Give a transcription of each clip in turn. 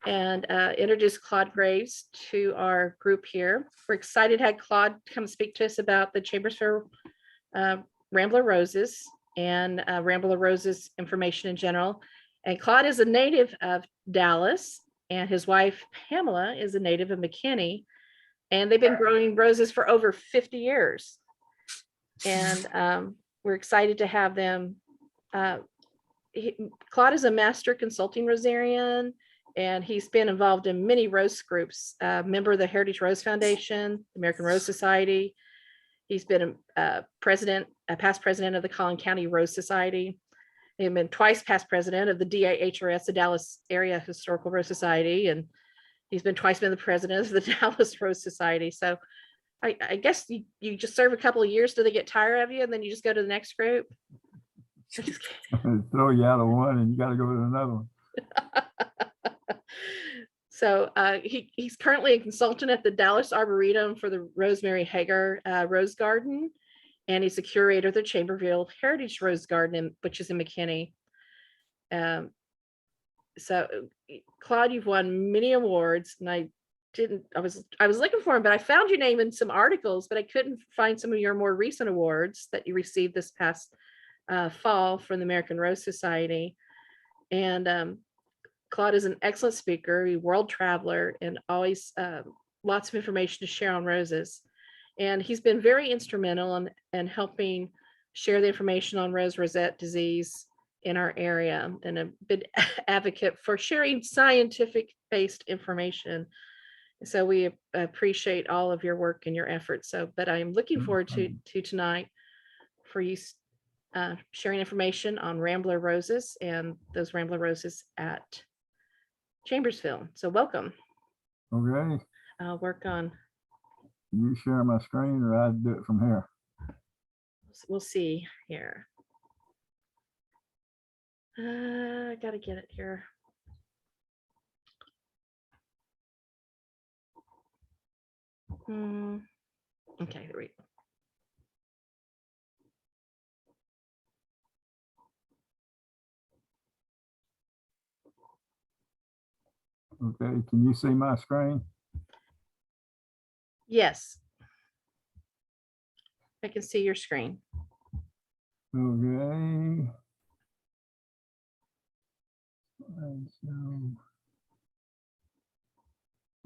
and introduce Claude Graves to our group here. We're excited to have Claude come speak to us about the Chambersville Rambler Roses and Rambler Roses information in general. And Claude is a native of Dallas, and his wife Pamela is a native of McKinney, and they've been growing roses for over 50 years. And we're excited to have them. Claude is a master consulting rosarian, and he's been involved in many rose groups, member of the Heritage Rose Foundation, American Rose Society. He's been a past president of the Collin County Rose Society. He's been twice past president of the DAHRS, the Dallas Area Historical Rose Society, and he's been twice the president of the Dallas Rose Society. So I guess you just serve a couple of years till they get tired of you, and then you just go to the next group. Throw you out of one and you got to go to another one. So he's currently a consultant at the Dallas Arboretum for the Rosemary Hager Rose Garden, and he's a curator of the Chambersville Heritage Rose Garden, which is in McKinney. So Claude, you've won many awards, and I was looking for him, but I found your name in some articles, but I couldn't find some of your more recent awards that you received this past fall from the American Rose Society. And Claude is an excellent speaker, a world traveler, and always lots of information to share on roses. And he's been very instrumental in helping share the information on rosette disease in our area, and a big advocate for sharing scientific-based information. So we appreciate all of your work and your efforts. But I'm looking forward to tonight for you sharing information on Rambler roses and those Rambler roses at Chambersville. So welcome. Okay. I'll work on. You share my screen, or I do it from here? We'll see here. I gotta get it here. Okay, there we go. Okay, can you see my screen? Yes. I can see your screen. Okay.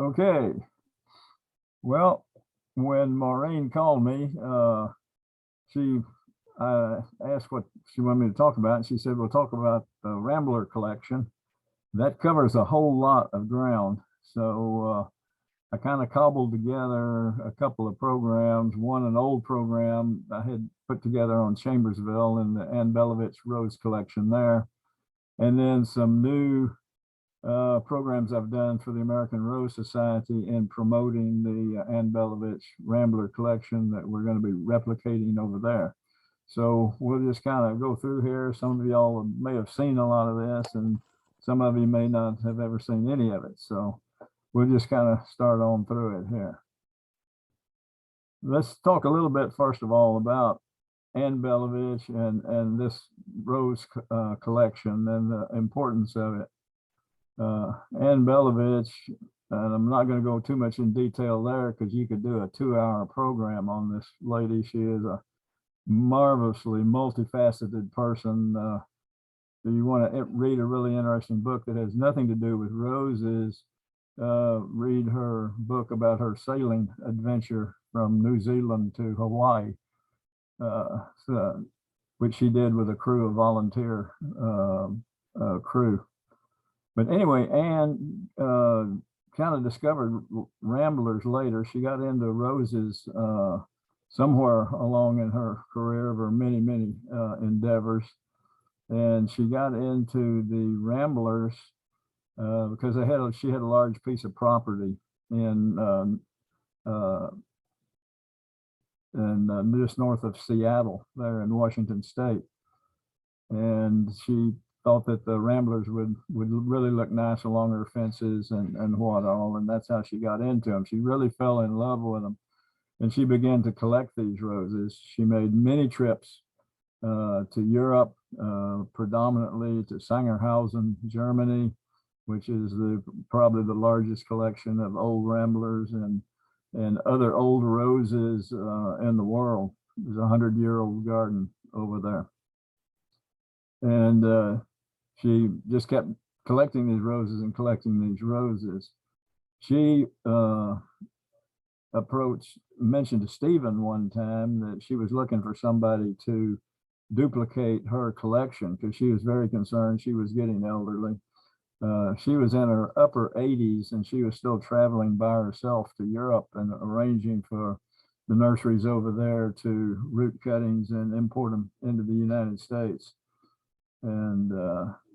Okay. Well, when Maureen called me, I asked what she wanted me to talk about, and she said, we'll talk about the Rambler collection. That covers a whole lot of ground. So I kind of cobbled together a couple of programs. One, an old program I had put together on Chambersville and the Ann Belovich Rose collection there. And then some new programs I've done for the American Rose Society in promoting the Ann Belovich Rambler collection that we're going to be replicating over there. So we'll just kind of go through here. Some of y'all may have seen a lot of this, and some of you may not have ever seen any of it. So we'll just kind of start on through it here. Let's talk a little bit, first of all, about Ann Belovich and this rose collection and the importance of it. Ann Belovich, and I'm not going to go too much in detail there because you could do a 2-hour program on this lady. She is a marvelously multifaceted person. If you want to read a really interesting book that has nothing to do with roses, read her book about her sailing adventure from New Zealand to Hawaii, which she did with a crew of volunteer crew. But anyway, Ann kind of discovered Ramblers later. She got into roses somewhere along in her career of her many endeavors, and she got into the Ramblers because she had a large piece of property in just north of Seattle, there in Washington State, and she thought that the Ramblers would really look nice along her fences and what all, and that's how she got into them. She really fell in love with them, and she began to collect these roses. She made many trips to Europe, predominantly to Sangerhausen, Germany, which is probably the largest collection of old ramblers and other old roses in the world. There's a 100-year-old garden over there. And she just kept collecting these roses and collecting these roses. She mentioned to Stephen one time that she was looking for somebody to duplicate her collection because she was very concerned. She was getting elderly. She was in her upper 80s and she was still traveling by herself to Europe and arranging for the nurseries over there to root cuttings and import them into the United States. And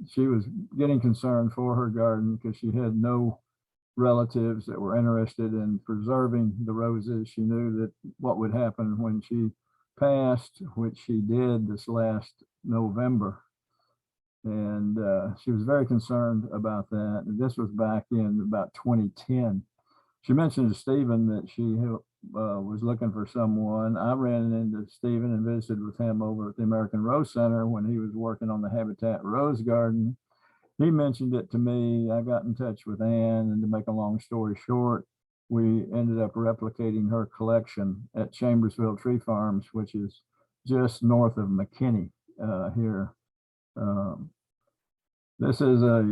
she was getting concerned for her garden because she had no relatives that were interested in preserving the roses. She knew that what would happen when she passed, which she did this last November. And she was very concerned about that. And this was back in about 2010. She mentioned to Stephen that she was looking for someone. I ran into Stephen and visited with him over at the American Rose Center when he was working on the Habitat Rose Garden. He mentioned it to me. I got in touch with Ann, and to make a long story short, we ended up replicating her collection at Chambersville Tree Farms, which is just north of McKinney here. This is a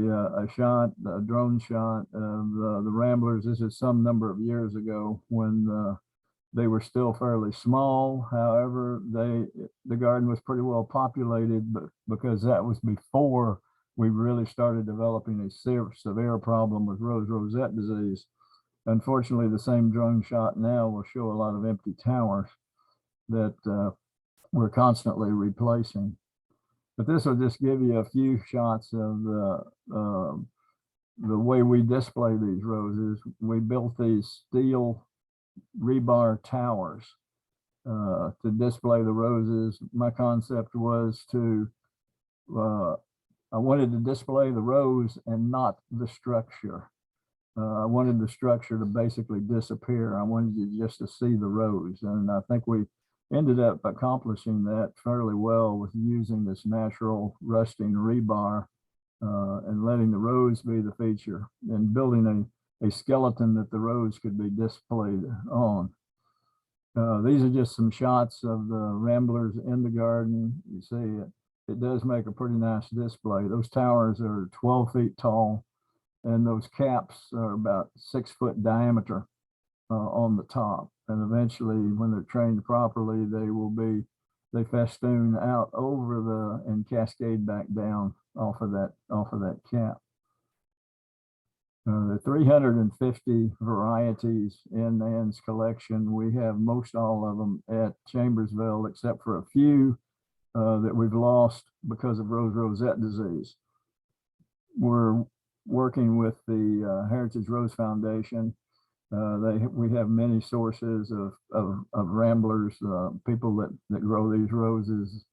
drone shot of the Ramblers. This is some number of years ago when they were still fairly small. However, the garden was pretty well populated, but because that was before we really started developing a severe problem with rosette disease. Unfortunately, the same drone shot now will show a lot of empty towers that we're constantly replacing. But this will just give you a few shots of the way we display these roses. We built these steel rebar towers to display the roses. My concept was I wanted to display the rose and not the structure. I wanted the structure to basically disappear. I wanted you just to see the rose. And I think we ended up accomplishing that fairly well with using this natural rusting rebar and letting the rose be the feature and building a skeleton that the rose could be displayed on. These are just some shots of the Ramblers in the garden. You see it does make a pretty nice display. Those towers are 12 feet tall, and those caps are about 6 foot diameter on the top. And eventually, when they're trained properly, they festoon out over and cascade back down off of that cap. There are 350 varieties in Ann's collection. We have most all of them at Chambersville, except for a few that we've lost because of rosette disease. We're working with the Heritage Rose Foundation. We have many sources of Ramblers, people that grow these roses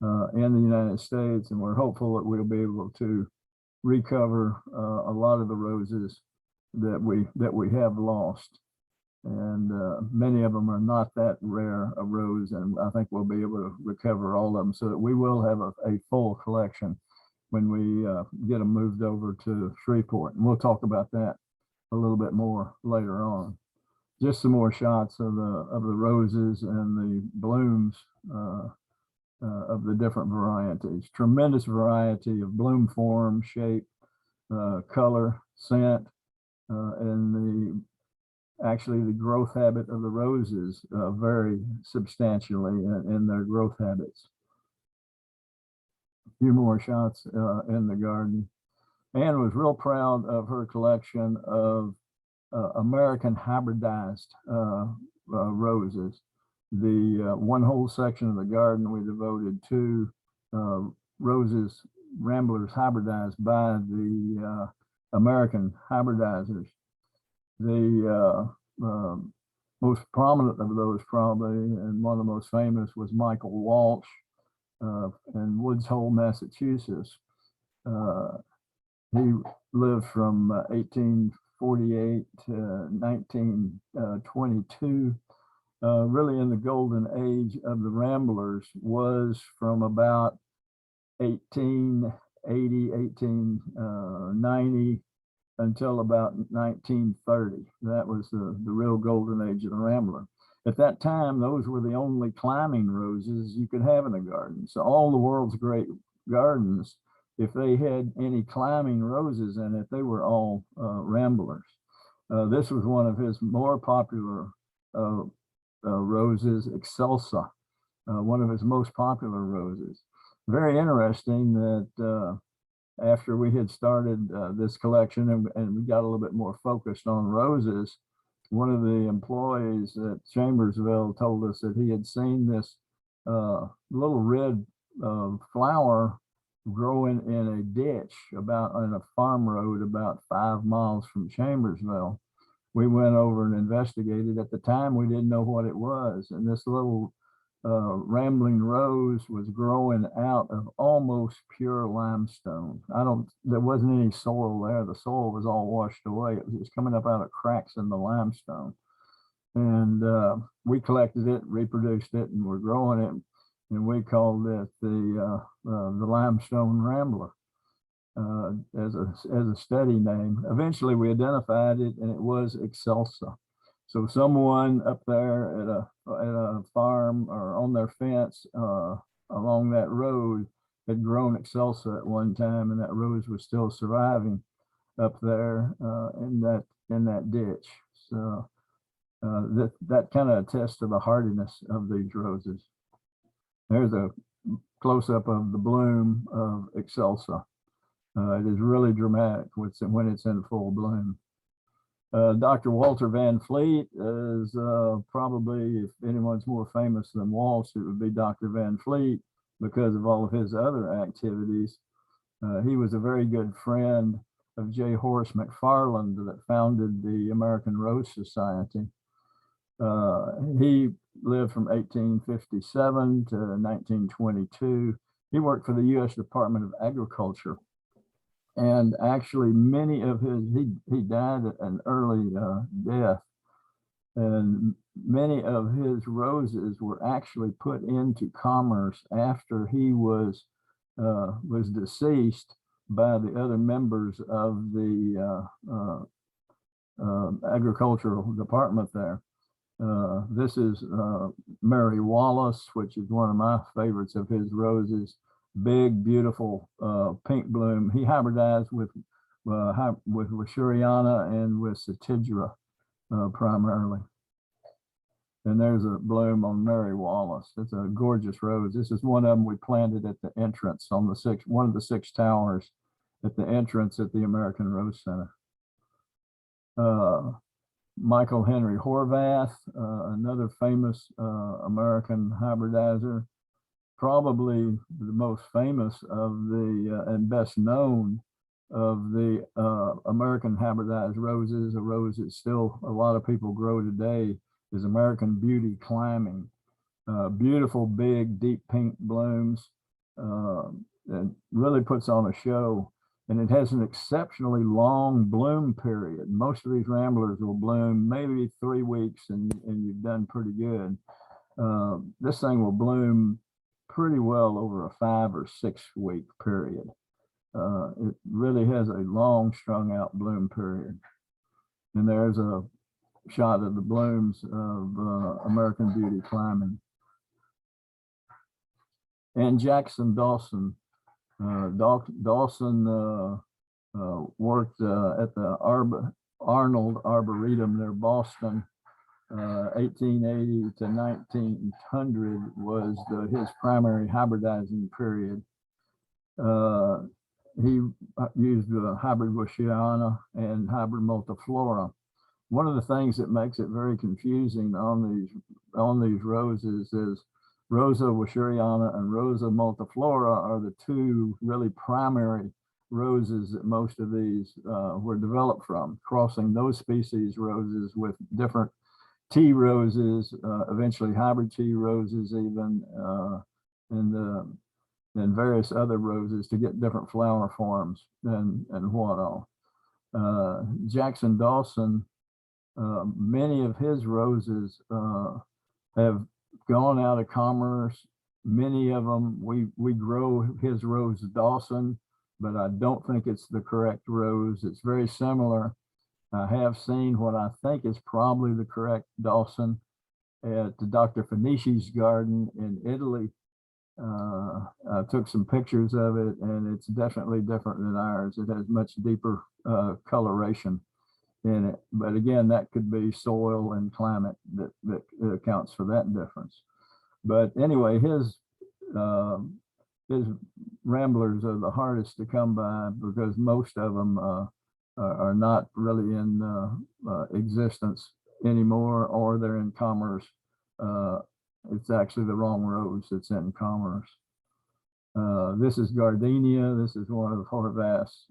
in the United States, and we're hopeful that we'll be able to recover a lot of the roses that we have lost. And many of them are not that rare a rose, and I think we'll be able to recover all of them so that we will have a full collection when we get them moved over to Shreveport. And we'll talk about that a little bit more later on. Just some more shots of the roses and the blooms of the different varieties. Tremendous variety of bloom form, shape, color, scent, and actually the growth habit of the roses vary substantially in their growth habits. A few more shots in the garden. Anne was real proud of her collection of American hybridized roses. The one whole section of the garden we devoted to roses, Ramblers hybridized by the American hybridizers. The most prominent of those probably, and one of the most famous, was Michael Walsh in Woods Hole, Massachusetts. He lived from 1848 to 1922. Really in the golden age of the Ramblers was from about 1880, 1890 until about 1930. That was the real golden age of the Rambler. At that time, those were the only climbing roses you could have in a garden. So all the world's great gardens, if they had any climbing roses in it, they were all Ramblers. This was one of his more popular roses, Excelsa, one of his most popular roses. Very interesting that after we had started this collection and we got a little bit more focused on roses, one of the employees at Chambersville told us that he had seen this little red flower growing in a ditch on a farm road about 5 miles from Chambersville. We went over and investigated. At the time, we didn't know what it was. And this little rambling rose was growing out of almost pure limestone. There wasn't any soil there. The soil was all washed away. It was coming up out of cracks in the limestone. And we collected it, reproduced it, and we're growing it. And we called it the limestone rambler as a study name. Eventually we identified it, and it was Excelsa. So someone up there at a farm or on their fence along that road had grown Excelsa at one time, and that rose was still surviving up there in that ditch. So that kind of attests to the hardiness of these roses. There's a close-up of the bloom of Excelsa. It is really dramatic when it's in full bloom. Dr. Walter Van Fleet is probably, if anyone's more famous than Walsh, it would be Dr. Van Fleet because of all of his other activities. He was a very good friend of J. Horace McFarland that founded the American Rose Society. He lived from 1857 to 1922. He worked for the U.S. Department of Agriculture. And actually, many of he died an early death, and many of his roses were actually put into commerce after he was deceased by the other members of the agricultural department there. This is Mary Wallace, which is one of my favorites of his roses. Big, beautiful pink bloom. He hybridized with Wischeriana and with Satidra primarily. And there's a bloom on Mary Wallace. It's a gorgeous rose. This is one of them we planted at the entrance on one of the 6 towers at the entrance at the American Rose Center. Michael Henry Horvath, another famous American hybridizer, probably the most famous of the and best known of the American hybridized roses. A rose that still a lot of people grow today is American Beauty Climbing. Beautiful, big, deep pink blooms. It really puts on a show. And it has an exceptionally long bloom period. Most of these ramblers will bloom maybe 3 weeks and you've done pretty good. This thing will bloom pretty well over a 5 or 6 week period. It really has a long strung out bloom period. And there's a shot of the blooms of American Beauty Climbing. And Jackson Dawson. Dawson worked at the Arnold Arboretum near Boston. 1880 to 1900 was his primary hybridizing period. He used hybrid Wischeriana and hybrid multiflora. One of the things that makes it very confusing on these roses is Rosa Wischeriana and Rosa multiflora are the 2 really primary roses that most of these were developed from, crossing those species roses with different tea roses, eventually hybrid tea roses even, and various other roses to get different flower forms and what all. Jackson Dawson, many of his roses have gone out of commerce. Many of them, we grow his rose Dawson but I don't think it's the correct rose. It's very similar. I have seen what I think is probably the correct Dawson at Dr. Fenisci's garden in Italy. I took some pictures of it, and it's definitely different than ours. It has much deeper coloration in it. But again, that could be soil and climate that accounts for that difference. But anyway, his Ramblers are the hardest to come by because most of them are not really in existence anymore, or they're in commerce. It's actually the wrong rose that's in commerce. This is gardenia. This is one of Horvath's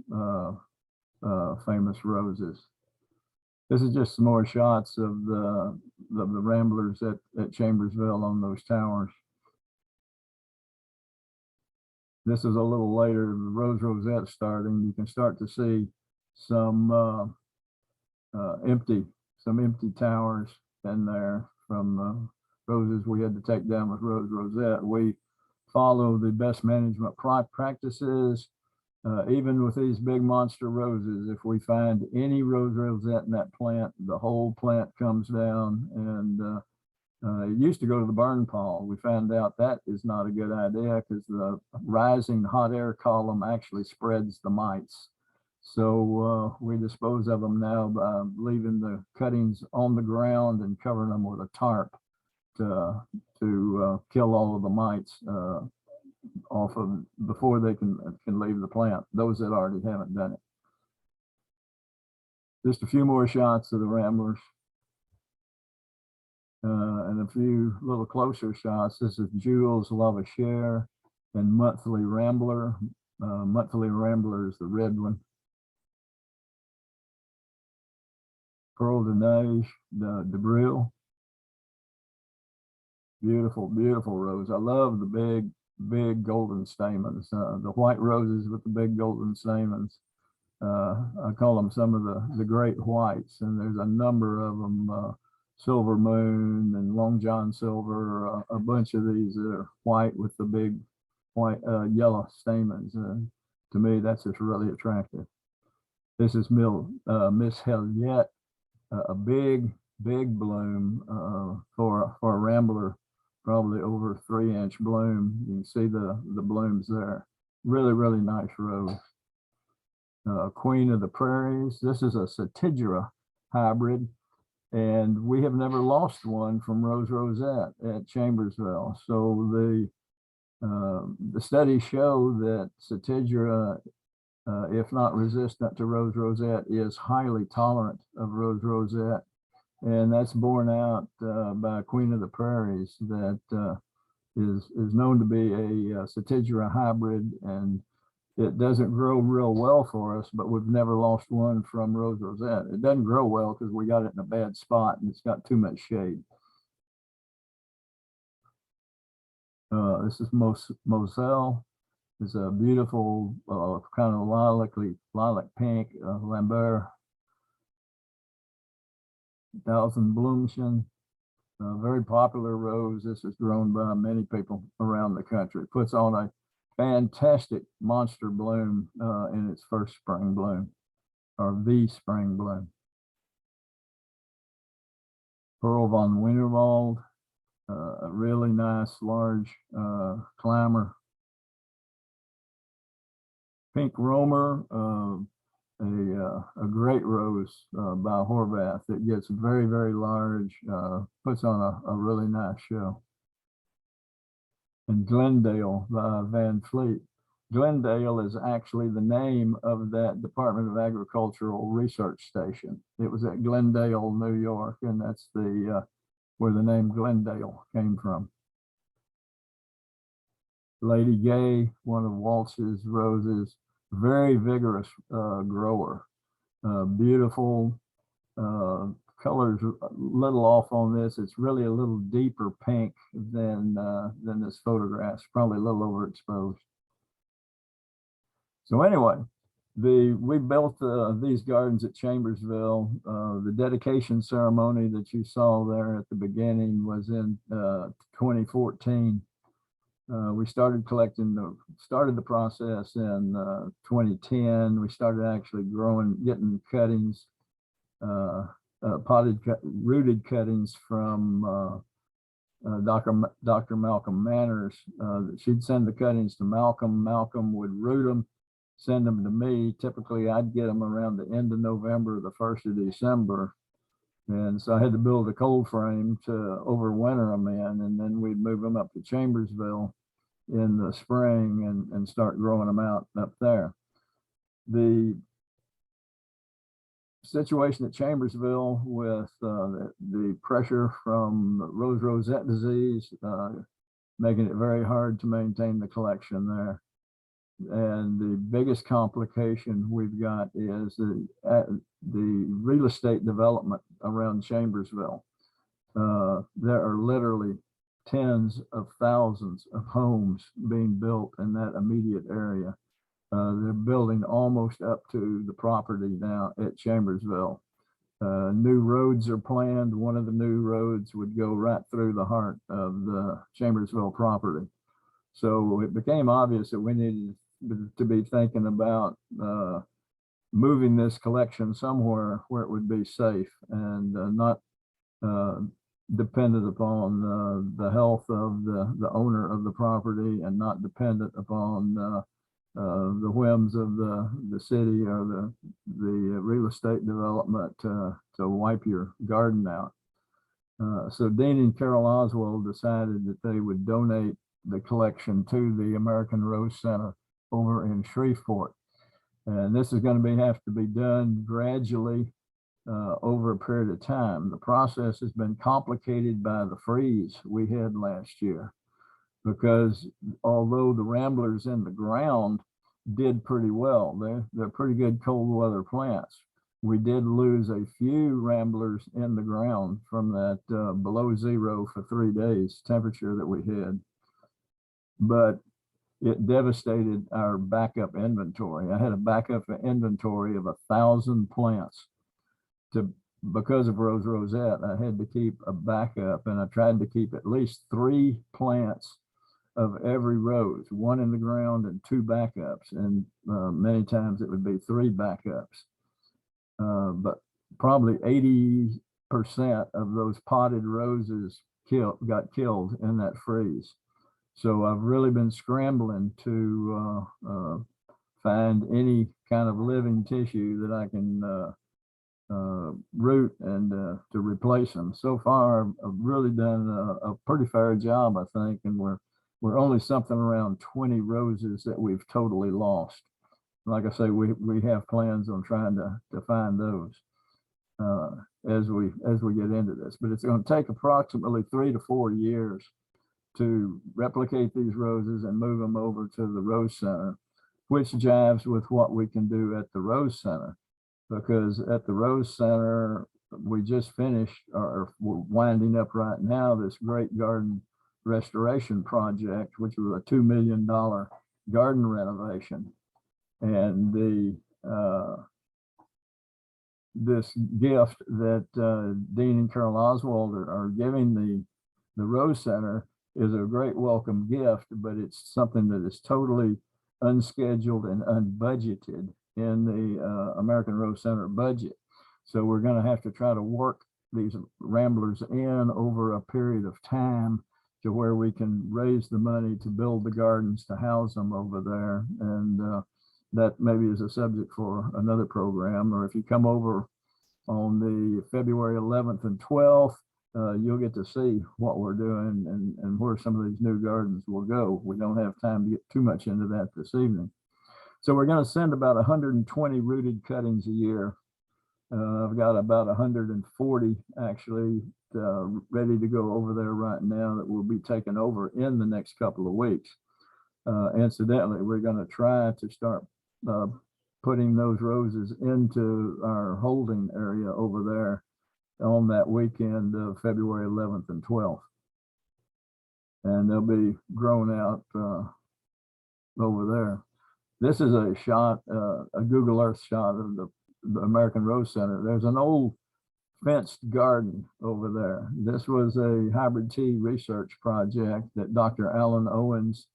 famous roses. This is just some more shots of the Ramblers at Chambersville on those towers. This is a little later, the rose rosette starting. You can start to see some empty towers in there from roses we had to take down with rose rosette. We follow the best management practices. Even with these big monster roses, if we find any rose rosette in that plant, the whole plant comes down. And it used to go to the burn pile. We found out that is not a good idea because the rising hot air column actually spreads the mites. So we dispose of them now by leaving the cuttings on the ground and covering them with a tarp to kill all of the mites off of before they can leave the plant, those that already haven't done it. Just a few more shots of the Ramblers. And a few little closer shots. This is Jules Lavachère and Monthly Rambler. Monthly Rambler is the red one. Pearl de Neige, the Debril. Beautiful, beautiful rose. I love the big golden stamens. The white roses with the big golden stamens. I call them some of the great whites, and there's a number of them. Silver Moon and Long John Silver, a bunch of these that are white with the big white yellow stamens. To me, that's just really attractive. This is Miss Helliette, a big bloom for a Rambler, probably over 3-inch bloom. You can see the blooms there. Really nice rose. Queen of the Prairies. This is a Satigera hybrid. And we have never lost one from rose rosette at Chambersville. So the studies show that Satigera, if not resistant to rose rosette, is highly tolerant of rose rosette. And that's borne out by Queen of the Prairies that is known to be a Satigera hybrid, and it doesn't grow real well for us, but we've never lost one from rose rosette. It doesn't grow well because we got it in a bad spot and it's got too much shade. This is Moselle. It's a beautiful kind of lilac pink Lambert. 1000 Blümchen, very popular rose. This is grown by many people around the country. It puts on a fantastic monster bloom in its first spring bloom, or the spring bloom. Pearl von Winterwald, a really nice large climber. Pink Romer, a great rose by Horvath that gets very large, puts on a really nice show. And Glendale by Van Fleet. Glendale is actually the name of that Department of Agricultural Research Station. It was at Glendale, New York, and that's where the name Glendale came from. Lady Gay, one of Walsh's roses, very vigorous grower, beautiful. Colors a little off on this. It's really a little deeper pink than this photograph. Probably a little overexposed. So anyway, we built these gardens at Chambersville. The dedication ceremony that you saw there at the beginning was in 2014. We started started the process in 2010. We started actually getting cuttings, rooted cuttings from Dr. Malcolm Manners. She'd send the cuttings to Malcolm. Malcolm would root them, send them to me. Typically, I'd get them around the end of November, the 1st of December. And so I had to build a cold frame to overwinter them in, and then we'd move them up to Chambersville in the spring and start growing them out up there. The situation at Chambersville with the pressure from rose rosette disease, making it very hard to maintain the collection there. And the biggest complication we've got is the real estate development around Chambersville. There are literally tens of thousands of homes being built in that immediate area. They're building almost up to the property now at Chambersville. New roads are planned. One of the new roads would go right through the heart of the Chambersville property. So it became obvious that we needed to be thinking about moving this collection somewhere where it would be safe and not dependent upon the health of the owner of the property, and not dependent upon the whims of the city or the real estate development to wipe your garden out. So Dean and Carol Oswald decided that they would donate the collection to the American Rose Center over in Shreveport. And this is going to have to be done gradually over a period of time. The process has been complicated by the freeze we had last year, because although the Ramblers in the ground did pretty well, they're pretty good cold weather plants. We did lose a few Ramblers in the ground from that below zero for 3 days temperature that we had, but it devastated our backup inventory. I had a backup inventory of 1,000 plants. Because of rose rosette, I had to keep a backup, and I tried to keep at least 3 plants of every rose, 1 in the ground and 2 backups, and many times it would be 3 backups. But probably 80% of those potted roses got killed in that freeze. So I've really been scrambling to find any kind of living tissue that I can root and to replace them. So far, I've really done a pretty fair job, I think, and we're only something around 20 roses that we've totally lost. Like I say, we have plans on trying to find those as we get into this, but it's going to take approximately 3 to 4 years to replicate these roses and move them over to the Rose Center, which jives with what we can do at the Rose Center. Because at the Rose Center, we just finished, or we're winding up right now, this great garden restoration project, which was a $2 million garden renovation. And this gift that Dean and Carol Oswald are giving the Rose Center is a great welcome gift, but it's something that is totally unscheduled and unbudgeted in the American Rose Center budget. So we're going to have to try to work these Ramblers in over a period of time to where we can raise the money to build the gardens to house them over there. And that maybe is a subject for another program, or if you come over on the February 11th and 12th, you'll get to see what we're doing and where some of these new gardens will go. We don't have time to get too much into that this evening. So we're going to send about 120 rooted cuttings a year. I've got about 140 actually ready to go over there right now that will be taken over in the next couple of weeks. Incidentally, we're going to try to start putting those roses into our holding area over there on that weekend of February 11th and 12th. And they'll be grown out over there. This is a shot, a Google Earth shot of the American Rose Center. There's an old fenced garden over there. This was a hybrid tea research project that Dr. Alan Owens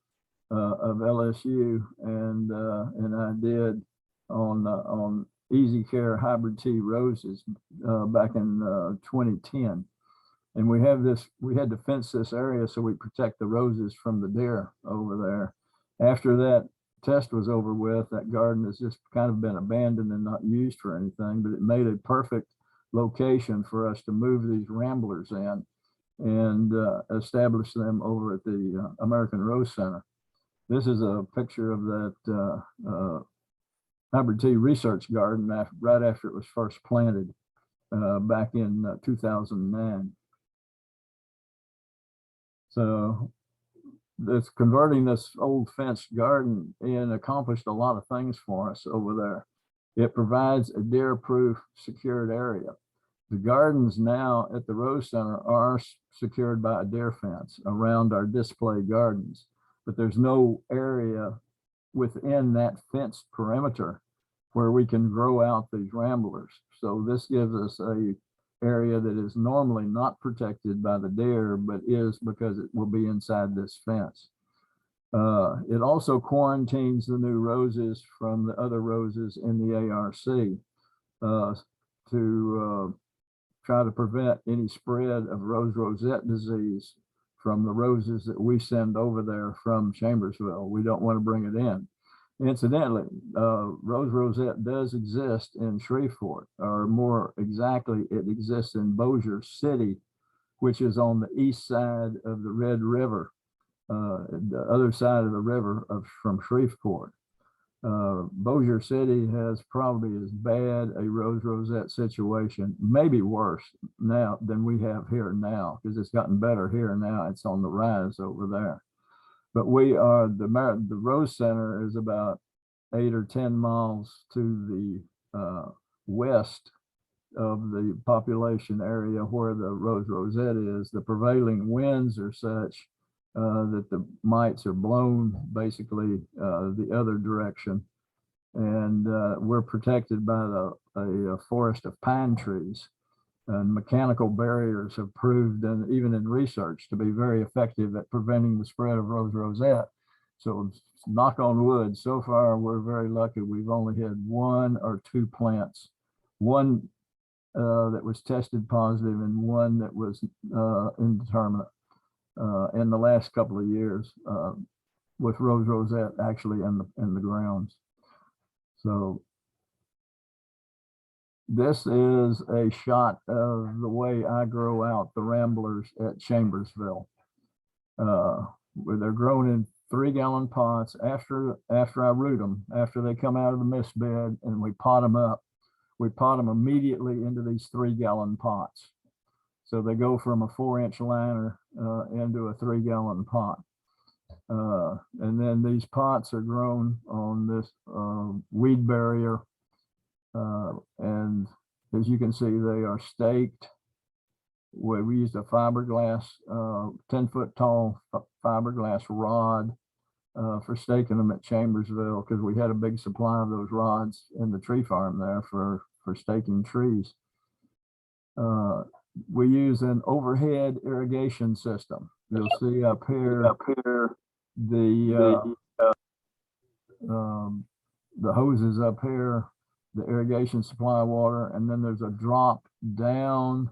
of LSU and I did on Easy Care hybrid tea roses back in 2010. And we had to fence this area so we protect the roses from the deer over there. After that test was over with, that garden has just kind of been abandoned and not used for anything, but it made a perfect location for us to move these ramblers in and establish them over at the American Rose Center. This is a picture of that hybrid tea research garden right after it was first planted back in 2009. So converting this old fenced garden in accomplished a lot of things for us over there. It provides a deer-proof secured area. The gardens now at the Rose Center are secured by a deer fence around our display gardens, but there's no area within that fenced perimeter where we can grow out these ramblers. So this gives us a area that is normally not protected by the deer, but is because it will be inside this fence. It also quarantines the new roses from the other roses in the ARC to try to prevent any spread of rose rosette disease from the roses that we send over there from Chambersville. We don't want to bring it in. Incidentally, rose rosette does exist in Shreveport, or more exactly, it exists in Bossier City, which is on the east side of the Red River, the other side of the river from Shreveport. Bossier City has probably as bad a rose rosette situation, maybe worse now than we have here now, because it's gotten better here now. It's on the rise over there. But we are, the Rose Center is about 8 or 10 miles to the west of the population area where the rose rosette is. The prevailing winds are such that the mites are blown basically the other direction. And we're protected by a forest of pine trees. And mechanical barriers have proved, and even in research, to be very effective at preventing the spread of rose rosette. So knock on wood, so far we're very lucky. We've only had 1 or 2 plants, one that was tested positive and one that was indeterminate in the last couple of years with rose rosette actually in the grounds. So this is a shot of the way I grow out the ramblers at Chambersville. Where they're grown in 3-gallon pots after I root them, after they come out of the mist bed, and we pot them up. We pot them immediately into these 3-gallon pots. So they go from a 4-inch liner into a 3-gallon pot. And then these pots are grown on this weed barrier. And as you can see, they are staked. We used a fiberglass, 10-foot tall fiberglass rod for staking them at Chambersville, because we had a big supply of those rods in the tree farm there for staking trees. We use an overhead irrigation system. You'll see up here the hoses up here, the irrigation supply water, and then there's a drop down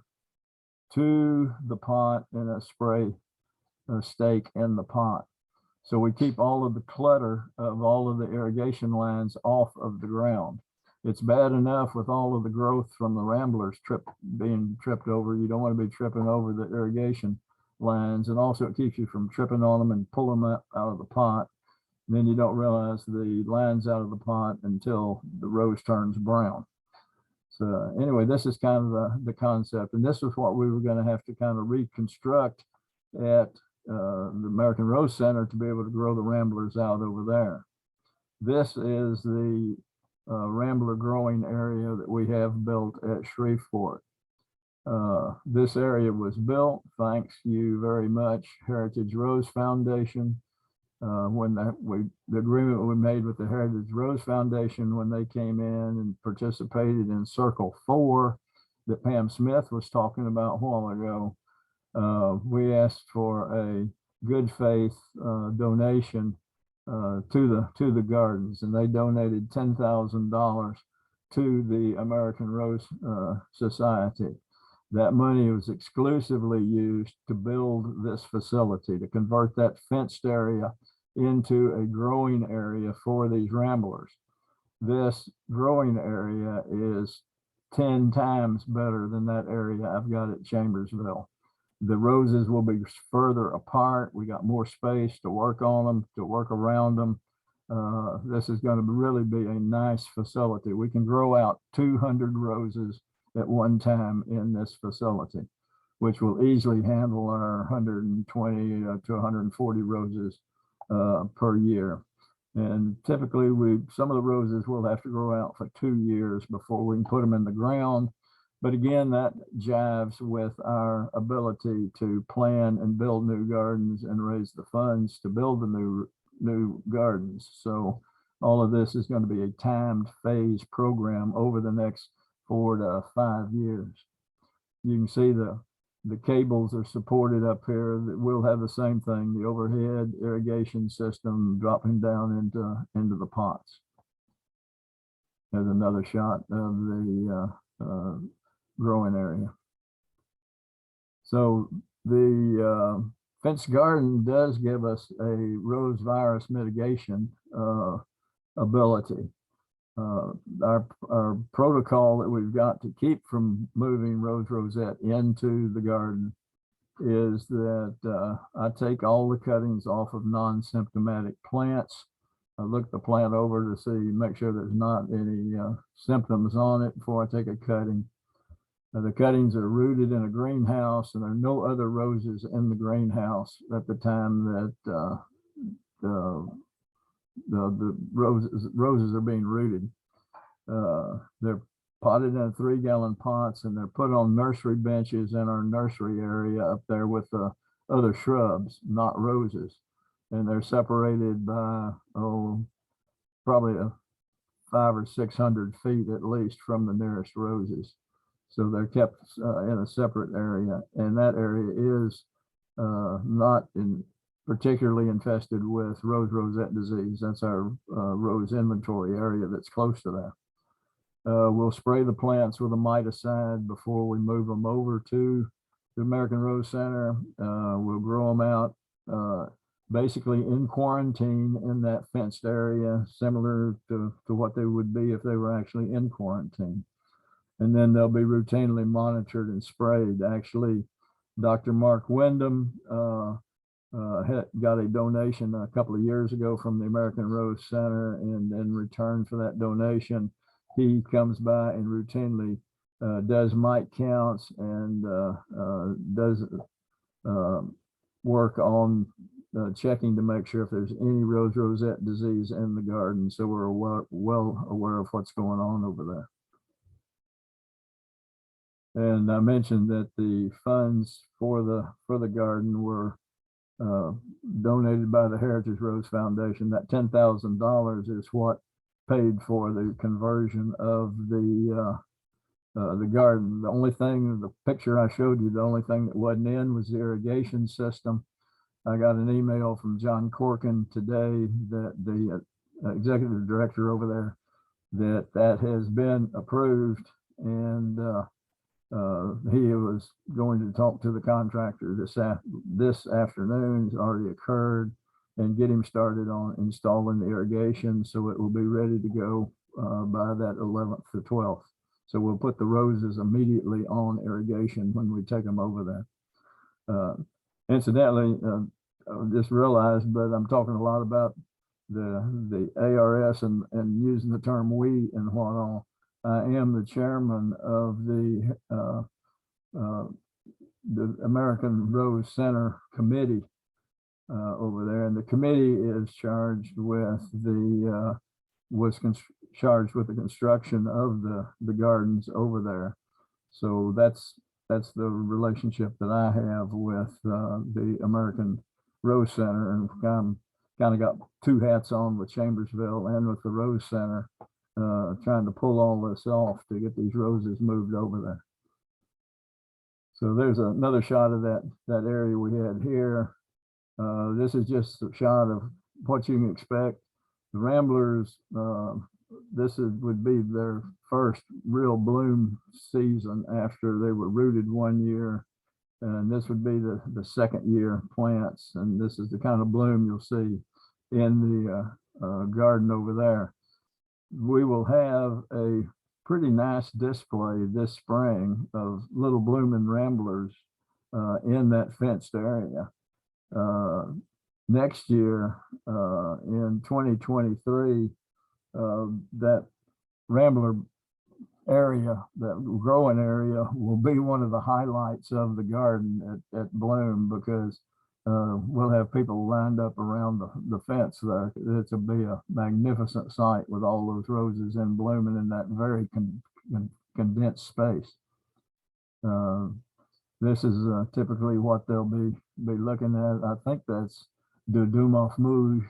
to the pot and a spray stake in the pot. So we keep all of the clutter of all of the irrigation lines off of the ground. It's bad enough with all of the growth from the ramblers being tripped over. You don't want to be tripping over the irrigation lines, and also it keeps you from tripping on them and pulling them out of the pot. And then you don't realize the line's out of the pot until the rose turns brown. So anyway, this is kind of the concept, and this is what we were going to have to kind of reconstruct at the American Rose Center to be able to grow the ramblers out over there. This is the rambler growing area that we have built at Shreveport. This area was built, thanks you very much, Heritage Rose Foundation. When the agreement we made with the Heritage Rose Foundation, when they came in and participated in Circle 4, that Pam Smith was talking about a while ago. We asked for a good faith donation to the gardens, and they donated $10,000 to the American Rose Society. That money was exclusively used to build this facility, to convert that fenced area into a growing area for these ramblers. This growing area is 10 times better than that area I've got at Chambersville. The roses will be further apart. We got more space to work on them, to work around them. This is going to really be a nice facility. We can grow out 200 roses at one time in this facility, which will easily handle our 120 to 140 roses per year. And typically some of the roses will have to grow out for 2 years before we can put them in the ground. But again, that jives with our ability to plan and build new gardens and raise the funds to build the new gardens. So all of this is going to be a timed phase program over the next 4 to 5 years. You can see the cables are supported up here. That will have the same thing, the overhead irrigation system dropping down into the pots. There's another shot of the growing area. So the fenced garden does give us a rose virus mitigation ability. Our protocol that we've got to keep from moving rose rosette into the garden is that I take all the cuttings off of non-symptomatic plants. I look the plant over to see, make sure there's not any symptoms on it before I take a cutting. The cuttings are rooted in a greenhouse, and there are no other roses in the greenhouse at the time that the roses are being rooted. They're potted in 3-gallon pots, and they're put on nursery benches in our nursery area up there with the other shrubs, not roses. And they're separated by probably 500 or 600 feet at least from the nearest roses. So they're kept in a separate area, and that area is not particularly infested with rose rosette disease. That's our rose inventory area that's close to that. We'll spray the plants with a miticide before we move them over to the American Rose Center. We'll grow them out basically in quarantine in that fenced area, similar to what they would be if they were actually in quarantine. And then they'll be routinely monitored and sprayed. Actually, Dr. Mark Wyndham got a donation a couple of years ago from the American Rose Center, and in return for that donation, he comes by and routinely does mite counts and does work on checking to make sure if there's any rose rosette disease in the garden. So we're well aware of what's going on over there. And I mentioned that the funds for the garden were donated by the Heritage Rose Foundation. That $10,000 is what paid for the conversion of the garden. The only thing, the picture I showed you, the only thing that wasn't in was the irrigation system. I got an email from John Corkin today, that the executive director over there, that has been approved, and he was going to talk to the contractor this afternoon. It's already occurred, and get him started on installing the irrigation, so it will be ready to go by that 11th to 12th. So we'll put the roses immediately on irrigation when we take them over there. Incidentally, I just realized, but I'm talking a lot about the ARS and using the term we and what all. I am the chairman of the American Rose Center committee over there, and the committee is charged with charged with the construction of the gardens over there. So that's the relationship that I have with the American Rose Center, and kind of got two hats on with Chambersville and with the Rose Center, trying to pull all this off to get these roses moved over there. So there's another shot of that area we had here. This is just a shot of what you can expect. The Ramblers, would be their first real bloom season after they were rooted 1 year. And this would be the second year plants. And this is the kind of bloom you'll see in the garden over there. We will have a pretty nice display this spring of little blooming Ramblers in that fenced area. Next year, in 2023, that Rambler area, that growing area, will be one of the highlights of the garden at bloom, because we'll have people lined up around the fence there. It's will be a magnificent sight with all those roses in blooming in that very condensed space. This is typically what they'll be looking at. I think that's the Dumas Mouge.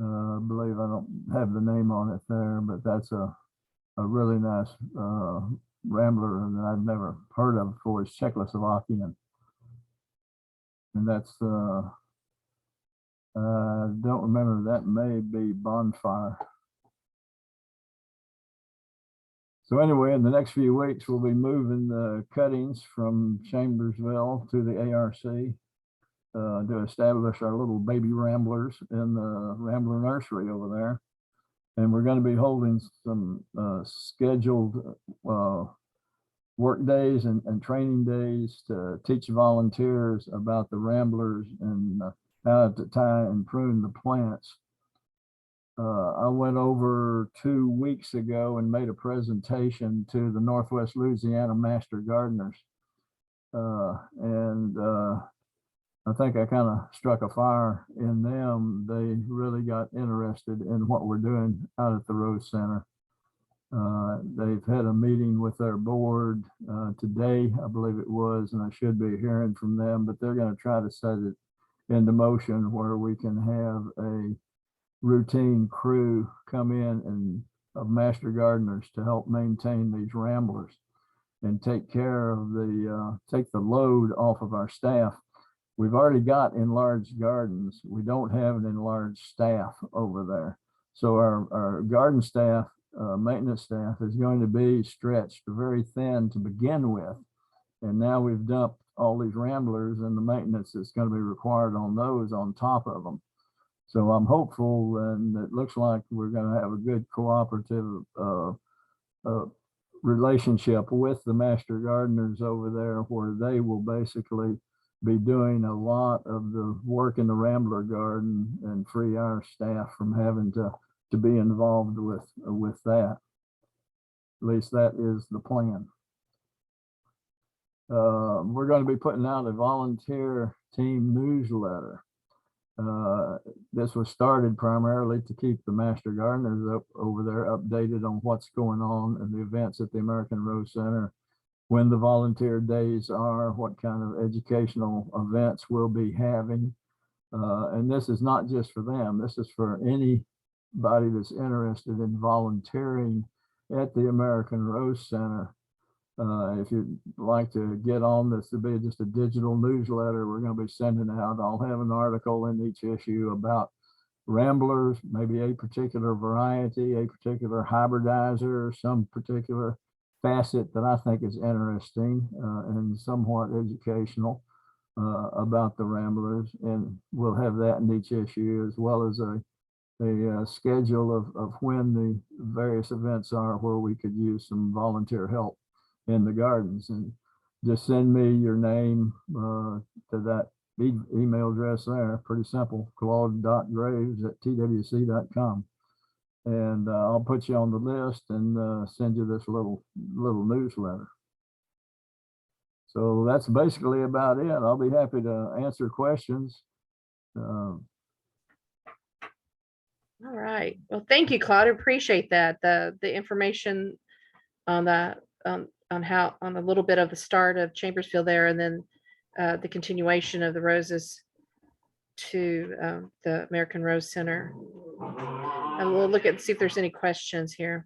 I believe, I don't have the name on it there, but that's a really nice Rambler, and I've never heard of before. It's Czechoslovakian. And that's, I don't remember, that may be Bonfire. So anyway, in the next few weeks, we'll be moving the cuttings from Chambersville to the ARC to establish our little baby Ramblers in the Rambler nursery over there. And we're going to be holding some scheduled work days and training days to teach volunteers about the Ramblers and how to tie and prune the plants. I went over 2 weeks ago and made a presentation to the Northwest Louisiana Master Gardeners. I think I kind of struck a fire in them. They really got interested in what we're doing out at the Rose Center. They've had a meeting with their board today, I believe it was, and I should be hearing from them, but they're going to try to set it into motion where we can have a routine crew come in and of master gardeners to help maintain these Ramblers and take care of take the load off of our staff. We've already got enlarged gardens. We don't have an enlarged staff over there. So our garden staff, maintenance staff, is going to be stretched very thin to begin with. And now we've dumped all these Ramblers, and the maintenance that's going to be required on those on top of them. So I'm hopeful, and it looks like we're going to have a good cooperative relationship with the master gardeners over there, where they will basically be doing a lot of the work in the Rambler garden and free our staff from having to be involved with that. At least that is the plan. We're going to be putting out a volunteer team newsletter. This was started primarily to keep the master gardeners up over there updated on what's going on and the events at the American Rose Center, when the volunteer days are, what kind of educational events we'll be having. And this is not just for them. This is for anybody that's interested in volunteering at the American Rose Center. If you'd like to get on this, to be just a digital newsletter we're going to be sending out. I'll have an article in each issue about Ramblers, maybe a particular variety, a particular hybridizer, some particular facet that I think is interesting and somewhat educational about the Ramblers. And we'll have that in each issue, as well as a schedule of when the various events are where we could use some volunteer help in the gardens. And just send me your name to that email address there. Pretty simple, claude.graves@twc.com. And I'll put you on the list and send you this little newsletter. So that's basically about it. I'll be happy to answer questions. All right. Well, thank you, Claude. I appreciate that. The information on that, on a little bit of the start of Chambersville there, and then the continuation of the roses to the American Rose Center. And we'll look at see if there's any questions here.